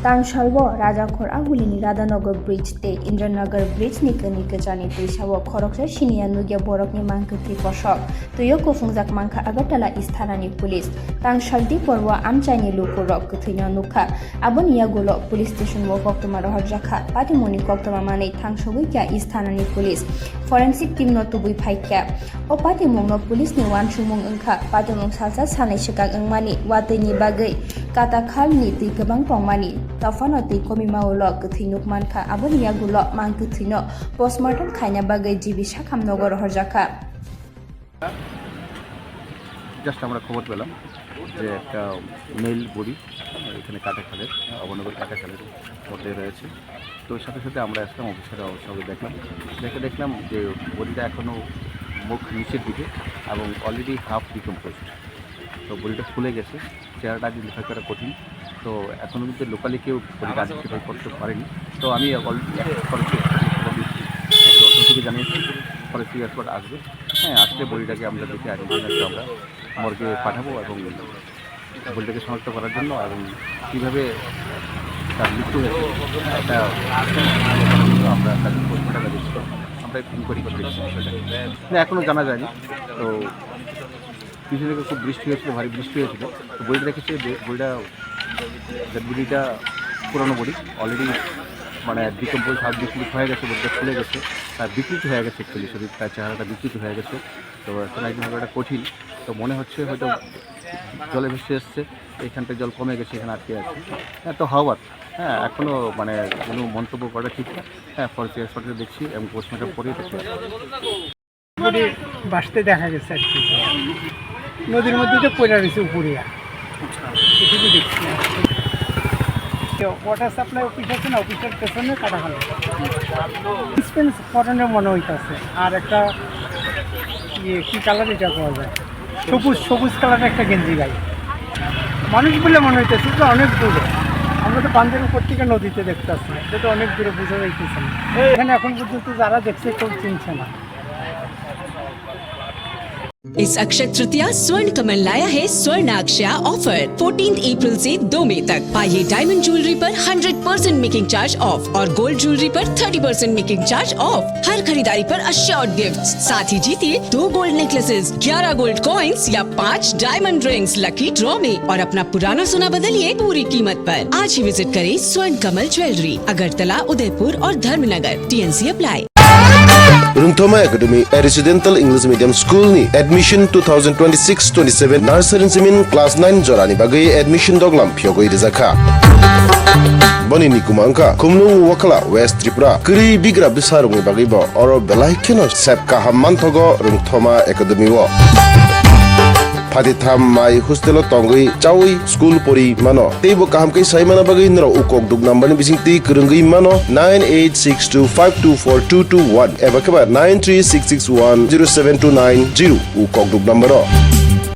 Tangsalbo Rajakhor Agulini Radhanagar Bridge te Indranagar Bridge nikani kejani tuisawo khoroksa sinia nugia borokni mangkutri posok tuyo kufungjak mangkha Agartala isthanani police Tangsaldi porwa amchaini Lukurog kuthwino nukha aboni yagulo police station wo koktoma rohjakha patimoni koktoma mane thangsogui kya isthanani police forensic team no tubui phaikya o patimong no police ni wansumung engkha patimong salsa sanai sikak engmani wateni bagai kata khalni tui gabang tongmani tafano tui komimaulo kuthwinuk mankha aboni yagulo mangkuthwino postmortem khaina bagai jibi sakhamnogo rohjakha just আমরা খবর পেলাম যে একটা mail body এখানে কাটাখালের অবনগর কাটাখালের মধ্যে রয়েছে তো সাথে সাথে আমরা আসলাম অফিসাররা সবাই দেখলাম যে বডিটা এখনও মুখ নিচের দিকে এবং অলরেডি হাফ ডিকম্পোজ তো বডিটা ফুলে গেছে চেহারাটা আইডেন্টিফাই করা কঠিন তো এখনও কিন্তু লোকালি কেউ বডিটা আইডেন্টিফাই করতে পারেনি তো আমি অলরেডি থেকে জানিয়েছি ফরেস্ট্রি এক্সপার্ট আসবে হ্যাঁ আসলে বডিটাকে আমরা দেখে আইডেন্টিফাই আমরা মর্গে পাঠাবো এবং বডিটাকে শনাক্ত করার জন্য এবং কীভাবে তার মৃত্যু হয়েছে এটা আমরা তাদের পোস্টমর্টম দিচ্ছি আমরা ইনকোয়ারি করে দিচ্ছি বিষয়টা এখনও জানা যায়নি তো কিছু থেকে খুব বৃষ্টি হয়েছিল ভারী বৃষ্টি হয়েছিল তো বডিটা রেখেছে বডিটা পুরনো বডি অলরেডি মানে ডিকম্পোজ হাত বিকৃত হয়ে গেছে বলতে ফুলে গেছে তার বিকৃত হয়ে গেছে অ্যাকচুয়ালি শরীর তার চেহারাটা বিকৃত হয়ে গেছে তো এখন একদিন এটা কঠিন তো মনে হচ্ছে হয়তো জলে ভেসে এসছে এইখানটায় জল কমে গেছে এখানে আটকে আছে হ্যাঁ তো হওয়ার হ্যাঁ এখনও মানে কোনো মন্তব্য করা ঠিক না হ্যাঁ ফরেস্ট এক্সপার্টকে দেখছি এবং পোস্টমর্টম করেই দেখছি বাসতে দেখা গেছে আর কি নদীর মধ্যে তো পড়ে রয়েছে উপরে এটুকু দেখছি ওয়াটার সাপ্লাই অফিস আছে না অফিসের পেছনে কাটা হলো ডিসপেন্স ফরেনের মনে হইতেছে আর একটা কী কালার এটা পাওয়া যায় সবুজ কালারের একটা গেঞ্জি গায়ে মানুষ বলে মনে হইতেছে যে অনেক দূরে আমরা তো বান্ধের উপর থেকে নদীতে দেখতে আসছি এটা তো অনেক দূরে বোঝা যাইতেছে না এখানে এখন পর্যন্ত যারা দেখছে কেউ চিনছে না इस अक्षय तृतीया स्वर्ण कमल लाया है स्वर्णाक्षया ऑफर 14 अप्रैल से 2 मई तक पाइए डायमंड ज्वेलरी पर 100% मेकिंग चार्ज ऑफ और गोल्ड ज्वेलरी पर 30% मेकिंग चार्ज ऑफ हर खरीदारी पर अश्योर्ड गिफ्ट्स साथ ही जीतिए 2 गोल्ड नेकलेसेस 11 गोल्ड कॉइन्स या 5 डायमंड रिंग्स लकी ड्रॉ में और अपना पुराना सोना बदलिए पूरी कीमत पर आज ही विजिट करें स्वर्ण कमल ज्वेलरी अगरतला उदयपुर और Dharmanagar TNC apply Rungthoma Academy, a residential English medium school ni admission 2026-27 nursery simin class 9 jorani bagai admission doglam phiogoi rizakha boni ni kumangka khumlung wakala West Tripura kri bigra bisarungi bagai bo oro belai keno sepka hamman thogo Rungthoma Academy wo Phati tham mai hostel tongoi chawi school pori mano teibo kaham kai sai mana bagai nro ukok duk number ni bisingti kurungi mano 9862524221 eba kabar 9366107290 ukok duk number